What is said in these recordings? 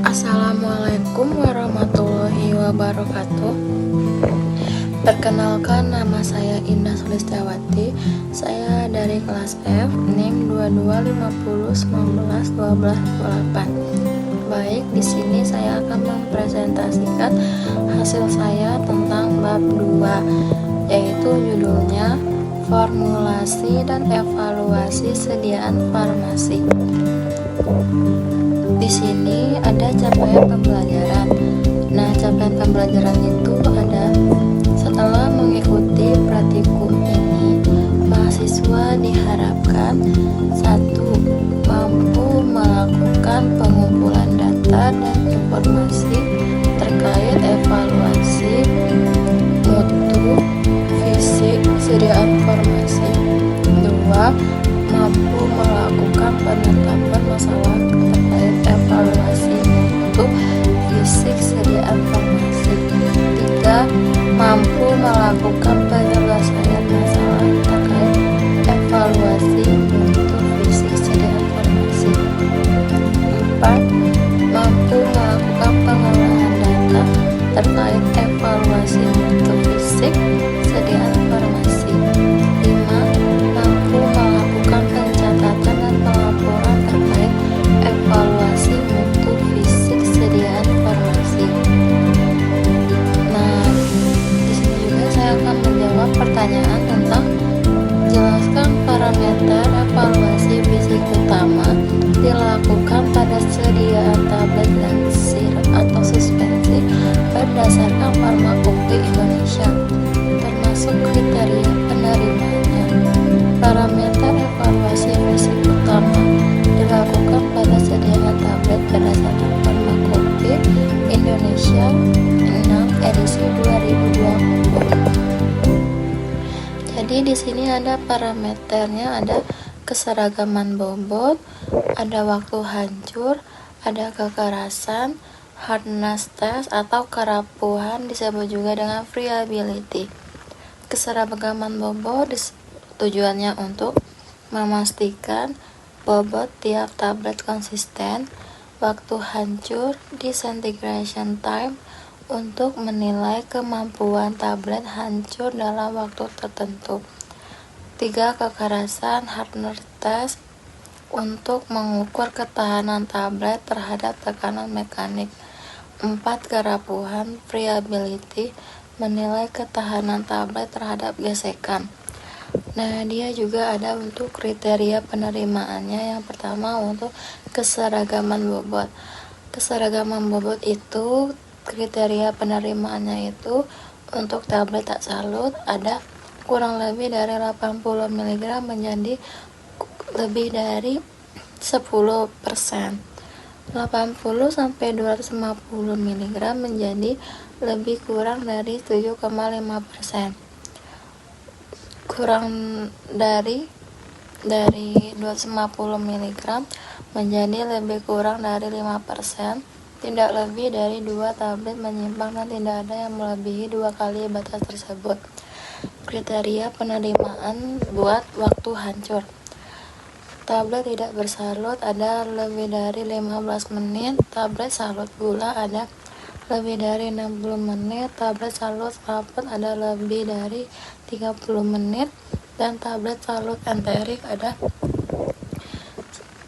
Assalamualaikum warahmatullahi wabarakatuh. Perkenalkan, nama saya Indah Sulistiawati. Saya dari kelas F, NIM 2250191228. Baik, di sini saya akan mempresentasikan hasil saya tentang bab 2, yaitu judulnya Formulasi dan Evaluasi Sediaan Farmasi. Di sini ada capaian pembelajaran. Nah, capaian pembelajaran itu ada: setelah mengikuti praktikum ini, mahasiswa diharapkan 1. Mampu melakukan pengumpulan data dan informasi terkait evaluasi mutu fisik sediaan farmasi. 2. Mampu melakukan penetapan masalah terkait evaluasi mutu fisik sediaan farmasi. 3. Mampu melakukan penyelesaian masalah terkait evaluasi mutu fisik sediaan farmasi. 4. Mampu melakukan pengolahan data terkait evaluasi mutu fisik sediaan farmasi. 5. Mampu melakukan pencatatan dan pelaporan terkait evaluasi mutu fisik sediaan farmasi. Nah, di sini juga saya akan menjawab pertanyaan tentang jelaskan parameter evaluasi fisik utama dilakukan pada sediaan tablet dan sirup atau suspensi berdasarkan Farmakope Indonesia, termasuk kriteria penerimanya. Parameter evaluasi fisik utama dilakukan pada sediaan tablet berdasarkan Farmakope Indonesia 6 edisi 2020. Jadi di sini ada parameternya, ada keseragaman bobot, ada waktu hancur, ada kekerasan, hardness test atau kerapuhan, disebut juga dengan friability. Keseragaman bobot tujuannya untuk memastikan bobot tiap tablet konsisten. Waktu hancur, disintegration time, untuk menilai kemampuan tablet hancur dalam waktu tertentu. 3. Kekerasan hardness test, untuk mengukur ketahanan tablet terhadap tekanan mekanik. 4. Kerapuhan friability, menilai ketahanan tablet terhadap gesekan. Nah, dia juga ada untuk kriteria penerimaannya. Yang pertama untuk keseragaman bobot. Keseragaman bobot itu kriteria penerimaannya itu untuk tablet tak salut ada kurang lebih dari 80 mg menjadi lebih dari 10%. 80 sampai 250 mg menjadi lebih kurang dari 7,5%. Kurang dari 250 mg menjadi lebih kurang dari 5%. Tidak lebih dari 2 tablet menyimpang dan tidak ada yang melebihi 2 kali batas tersebut. Kriteria penerimaan buat waktu hancur. Tablet tidak bersalut ada lebih dari 15 menit, tablet salut gula ada lebih dari 60 menit, tablet salut rapot ada lebih dari 30 menit, dan tablet salut enterik ada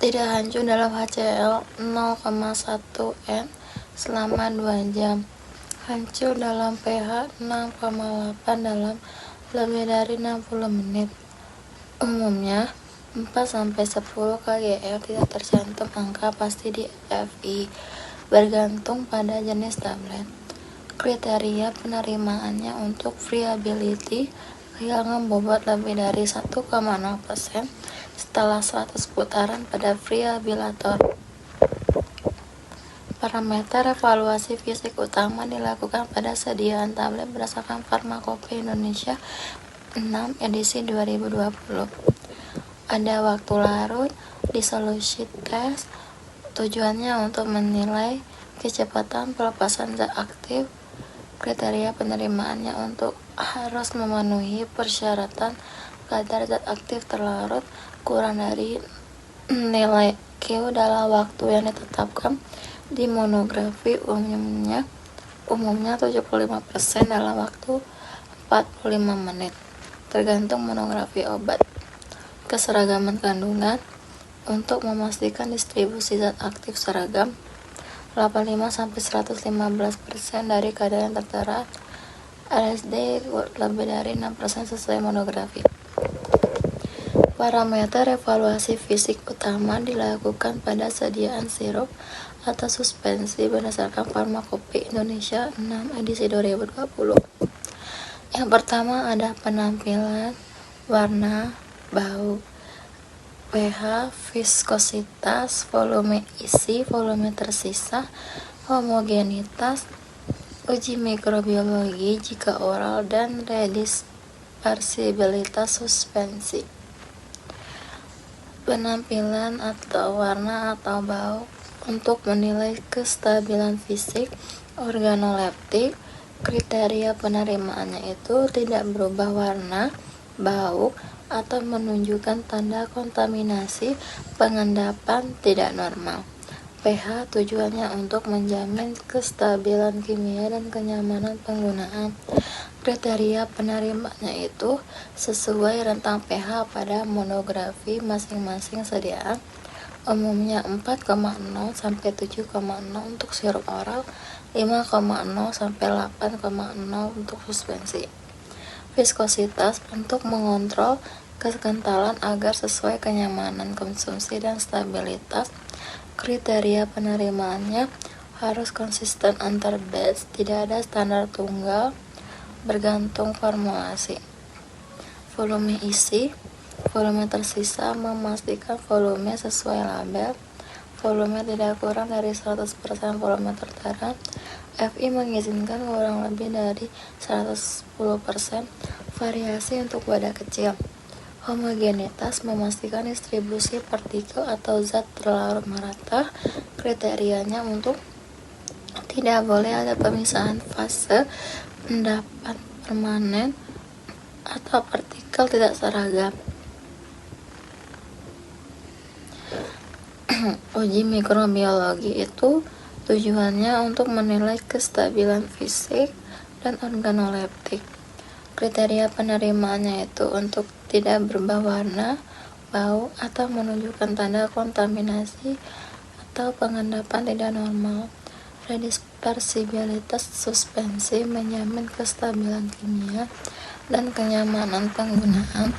tidak hancur dalam HCl 0,1 N selama 2 jam. Hancur dalam pH 6,8 dalam lebih dari 60 menit. Umumnya 4-10 kgl tidak tercantum angka pasti di FI, bergantung pada jenis tablet. Kriteria penerimaannya untuk friability, kehilangan bobot lebih dari 1,0% setelah 100 putaran pada friabilator. Parameter evaluasi fisik utama dilakukan pada sediaan tablet berdasarkan Farmakope Indonesia 6 edisi 2020. Ada waktu larut, dissolution test, tujuannya untuk menilai kecepatan pelepasan zat aktif. Kriteria penerimaannya untuk harus memenuhi persyaratan kadar zat aktif terlarut kurang dari nilai IQ dalam waktu yang ditetapkan di monografi umumnya 75% dalam waktu 45 menit, tergantung monografi obat. Keseragaman kandungan untuk memastikan distribusi zat aktif seragam 85-115% dari kadar yang tertera LSD lebih dari 6% sesuai monografi. Parameter evaluasi fisik utama dilakukan pada sediaan sirup atau suspensi berdasarkan Farmakope Indonesia 6 edisi 2020. Yang pertama ada penampilan, warna, bau, pH, viskositas, volume isi, volume tersisa, homogenitas, uji mikrobiologi jika oral, dan redispersibilitas suspensi. Penampilan atau warna atau bau untuk menilai kestabilan fisik organoleptik. Kriteria penerimaannya itu tidak berubah warna, bau, atau menunjukkan tanda kontaminasi, pengendapan tidak normal. pH tujuannya untuk menjamin kestabilan kimia dan kenyamanan penggunaan. Kriteria penerimanya itu sesuai rentang pH pada monografi masing-masing sediaan, umumnya 4,0 sampai 7,0 untuk sirup oral, 5,0 sampai 8,0 untuk suspensi. Viskositas untuk mengontrol kekentalan agar sesuai kenyamanan konsumsi dan stabilitas. Kriteria penerimaannya harus konsisten antar batch, tidak ada standar tunggal, bergantung formulasi. Volume isi, volume tersisa memastikan volume sesuai label. Volume tidak kurang dari 100% volume tertera. FI mengizinkan kurang lebih dari 110%. Variasi untuk wadah kecil. Homogenitas memastikan distribusi partikel atau zat terlarut merata. Kriterianya untuk tidak boleh ada pemisahan fase, endapan permanen, atau partikel tidak seragam. Uji mikrobiologi itu tujuannya untuk menilai kestabilan fisik dan organoleptik. Kriteria penerimaannya itu untuk tidak berubah warna, bau, atau menunjukkan tanda kontaminasi atau pengendapan tidak normal. Redispersibilitas suspensi menjamin kestabilan kimia dan kenyamanan penggunaan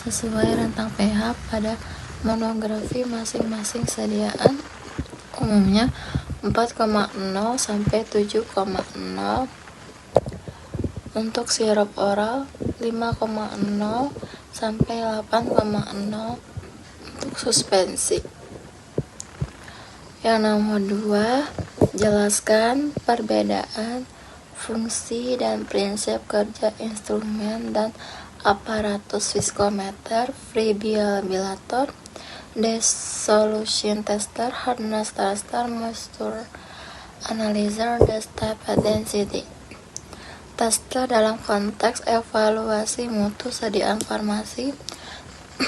sesuai rentang pH pada monografi masing-masing sediaan, umumnya 4,0 sampai 7,0 untuk sirup oral, 5,0 sampai 8,0 untuk suspensi. Yang nomor 2, jelaskan perbedaan fungsi dan prinsip kerja instrumen dan aparatus viskometer, free bilator, dissolution tester, hardness tester, moisture analyzer, dan type density tester dalam konteks evaluasi mutu sediaan farmasi.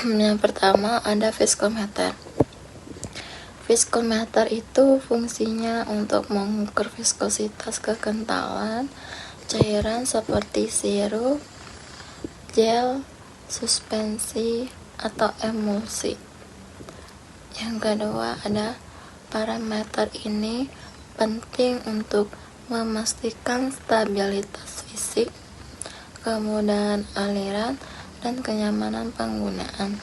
Yang pertama ada viskometer. Viskometer itu fungsinya untuk mengukur viskositas kekentalan cairan seperti sirup, gel, suspensi, atau emulsi. Yang kedua ada parameter ini penting untuk memastikan stabilitas fisik, kemudahan aliran, dan kenyamanan penggunaan.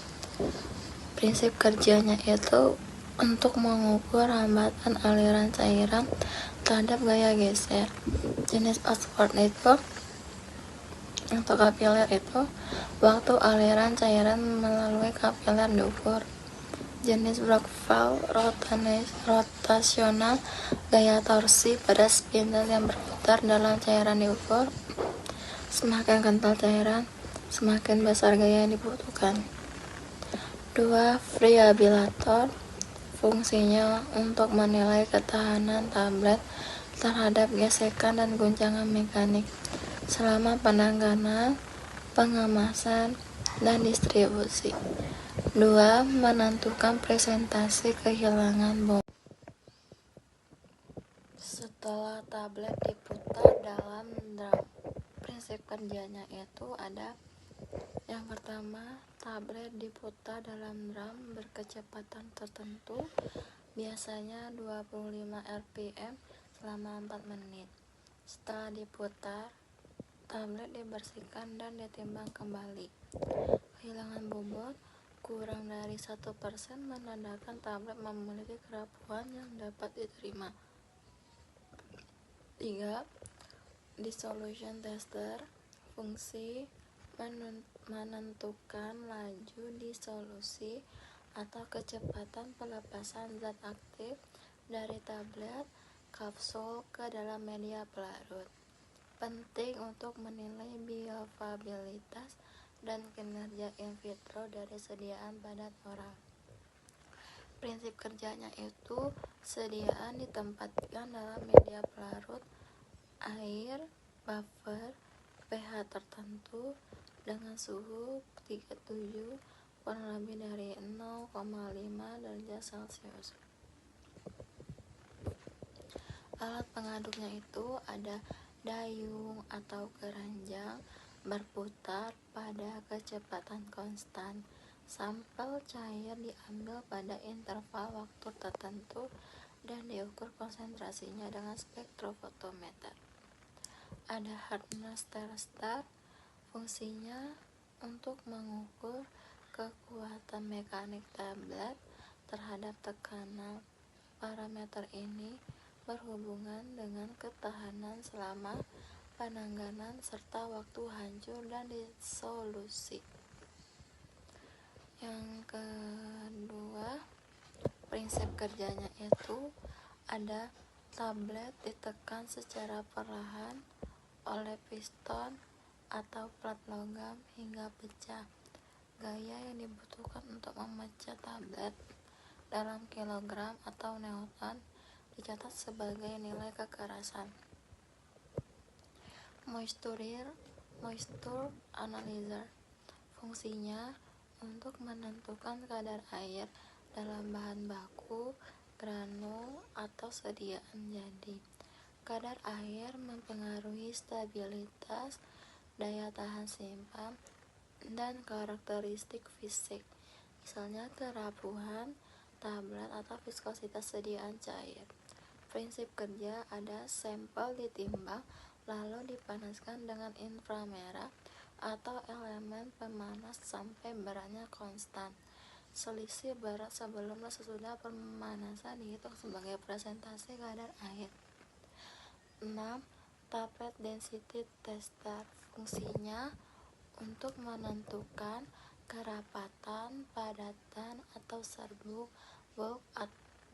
Prinsip kerjanya itu untuk mengukur hambatan aliran cairan terhadap gaya geser. Jenis Oxford itu untuk kapiler itu waktu aliran cairan melalui kapiler diukur. Jenis Brockville rotasional, gaya torsi pada spindle yang berputar dalam cairan diukur. Semakin kental cairan, semakin besar gaya yang dibutuhkan. 2. Free bilator. Fungsinya untuk menilai ketahanan tablet terhadap gesekan dan guncangan mekanik selama penanganan, pengemasan, dan distribusi. 2. Menentukan presentasi kehilangan bom. Setelah tablet diputar dalam drum, prinsip kerjanya itu ada: yang pertama, tablet diputar dalam drum berkecepatan tertentu, biasanya 25 rpm selama 4 menit. Setelah diputar, tablet dibersihkan dan ditimbang kembali. Kehilangan bobot kurang dari 1% menandakan tablet memiliki kerapuhan yang dapat diterima. 3. Dissolution tester. Fungsi menentukan laju disolusi atau kecepatan pelepasan zat aktif dari tablet kapsul ke dalam media pelarut. Penting untuk menilai bioavailabilitas dan kinerja in vitro dari sediaan pada orang. Prinsip kerjanya itu sediaan ditempatkan dalam media pelarut, air, buffer, pH tertentu dengan suhu 37 kurang lebih dari 0,5 derajat Celcius. Alat pengaduknya itu ada dayung atau keranjang berputar pada kecepatan konstan. Sampel cair diambil pada interval waktu tertentu dan diukur konsentrasinya dengan spektrofotometer. Ada hardness tester. Fungsinya untuk mengukur kekuatan mekanik tablet terhadap tekanan. Parameter ini berhubungan dengan ketahanan selama penanganan serta waktu hancur dan disolusi. Yang kedua, prinsip kerjanya itu ada: tablet ditekan secara perlahan oleh piston atau plat logam hingga pecah. Gaya yang dibutuhkan untuk memecah tablet dalam kilogram atau newton dicatat sebagai nilai kekerasan. Moisture analyzer. Fungsinya untuk menentukan kadar air dalam bahan baku, granul, atau sediaan jadi. Kadar air mempengaruhi stabilitas, daya tahan simpan, dan karakteristik fisik, misalnya kerapuhan tablet atau viskositas sediaan cair. Prinsip kerja ada: sampel ditimbang lalu dipanaskan dengan inframerah atau elemen pemanas sampai beratnya konstan. Selisih berat sebelum dan sesudah pemanasan dihitung sebagai presentasi kadar air. 6. Tablet density tester. Fungsinya untuk menentukan kerapatan, padatan, atau serbuk, bulk,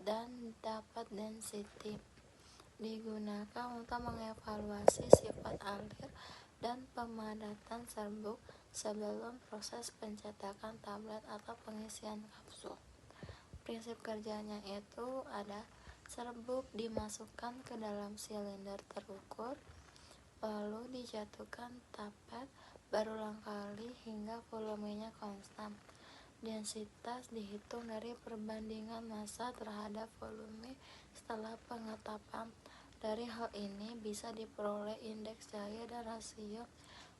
dan dapat density. Digunakan untuk mengevaluasi sifat alir dan pemadatan serbuk sebelum proses pencetakan tablet atau pengisian kapsul. Prinsip kerjanya itu ada: serbuk dimasukkan ke dalam silinder terukur, lalu dijatuhkan tablet berulang kali hingga volumenya konstan. Densitas dihitung dari perbandingan massa terhadap volume setelah pengetapan. Dari hal ini bisa diperoleh indeks cahaya dan rasio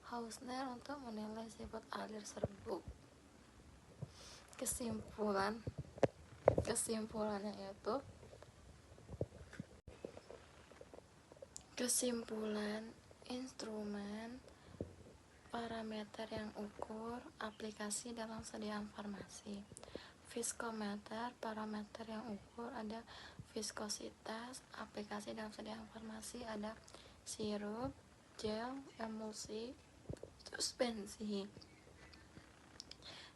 Hausner untuk menilai sifat alir serbuk. Kesimpulannya itu instrumen, parameter yang ukur, aplikasi dalam sediaan farmasi. Viskometer, parameter yang ukur ada viskositas, aplikasi dalam sediaan farmasi ada sirup, gel, emulsi, suspensi.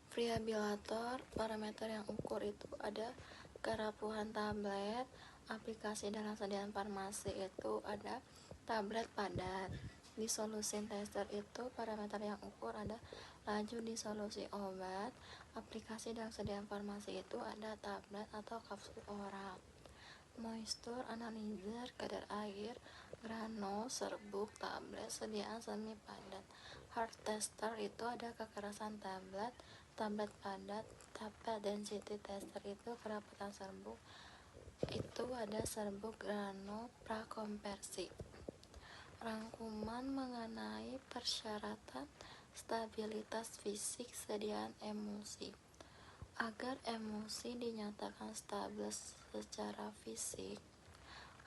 Variabilator, parameter yang ukur itu ada kerapuhan tablet, aplikasi dalam sediaan farmasi itu ada tablet padat. Dissolution tester itu parameter yang ukur ada laju disolusi obat, aplikasi dalam sediaan farmasi itu ada tablet atau kapsul oral. Moisture analyzer, kadar air, granul, serbuk, tablet, sediaan semi padat. Hard tester itu ada kekerasan tablet, tablet padat. Tablet density tester itu kerapatan serbuk itu ada serbuk grano prakonversi. Rangkuman mengenai persyaratan stabilitas fisik sediaan emulsi. Agar emulsi dinyatakan stabil secara fisik,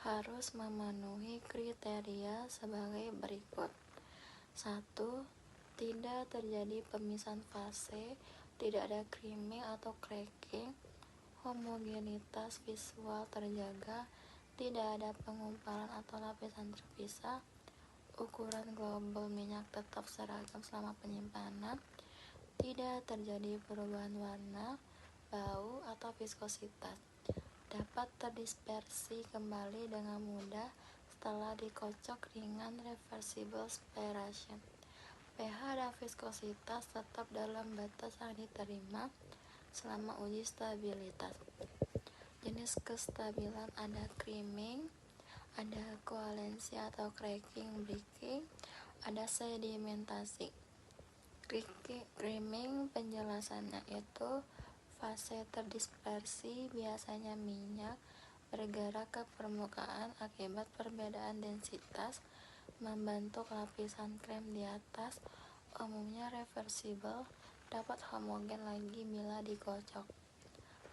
harus memenuhi kriteria sebagai berikut. 1. Tidak terjadi pemisahan fase, tidak ada creaming atau cracking, homogenitas visual terjaga, tidak ada pengumpalan atau lapisan terpisah, ukuran global minyak tetap seragam selama penyimpanan, tidak terjadi perubahan warna, bau, atau viskositas, dapat terdispersi kembali dengan mudah setelah dikocok ringan reversible spiration. pH dan viskositas tetap dalam batas yang diterima selama uji stabilitas. Jenis kestabilan ada creaming, ada koalensi atau cracking, breaking, ada sedimentasi. Creaming penjelasannya itu fase terdispersi, biasanya minyak bergerak ke permukaan akibat perbedaan densitas membentuk lapisan krem di atas, umumnya reversible, dapat homogen lagi bila dikocok.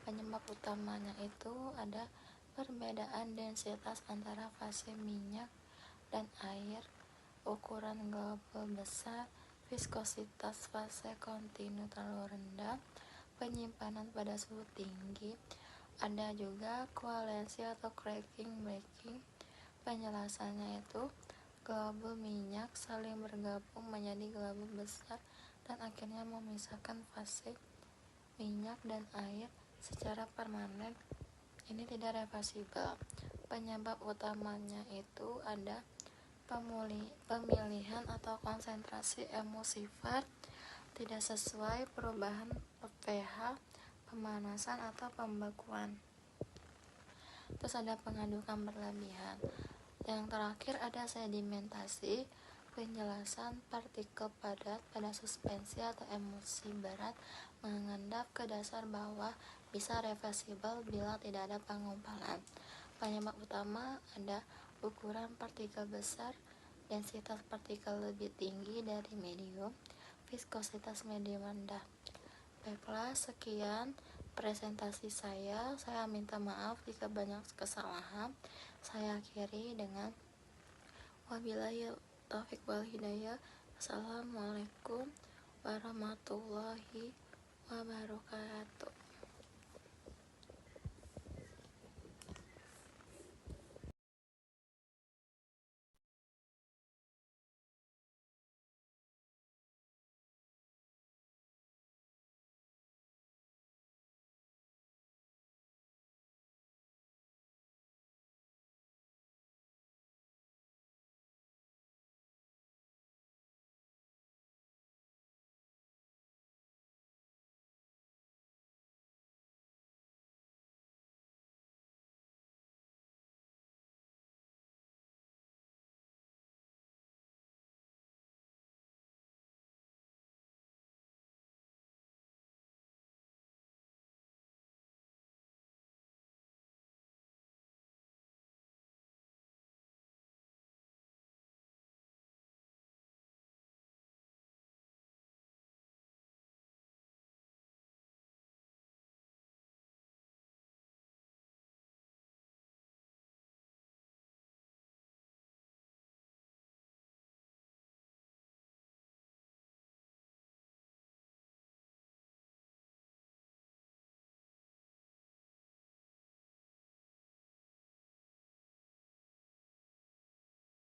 Penyebab utamanya itu ada perbedaan densitas antara fase minyak dan air, ukuran global besar, viskositas fase kontinu terlalu rendah, penyimpanan pada suhu tinggi, ada juga koalensi atau cracking breaking. Penjelasannya itu globul minyak saling bergabung menjadi globul besar dan akhirnya memisahkan fase minyak dan air secara permanen. Ini tidak reversibel. Penyebab utamanya itu ada pemilihan atau konsentrasi emulsifier tidak sesuai, perubahan pH, pemanasan atau pembekuan. Terus ada pengadukan berlebihan. Yang terakhir ada sedimentasi, penjelasan partikel padat pada suspensi atau emulsi berat mengendap ke dasar bawah, bisa reversibel bila tidak ada pengumpalan. Penyebab utama ada ukuran partikel besar, densitas partikel lebih tinggi dari medium, viskositas medium rendah. Baiklah, sekian presentasi saya minta maaf jika banyak kesalahan. Saya akhiri dengan wabillahi taufiq wal hidayah. Assalamualaikum warahmatullahi wabarakatuh.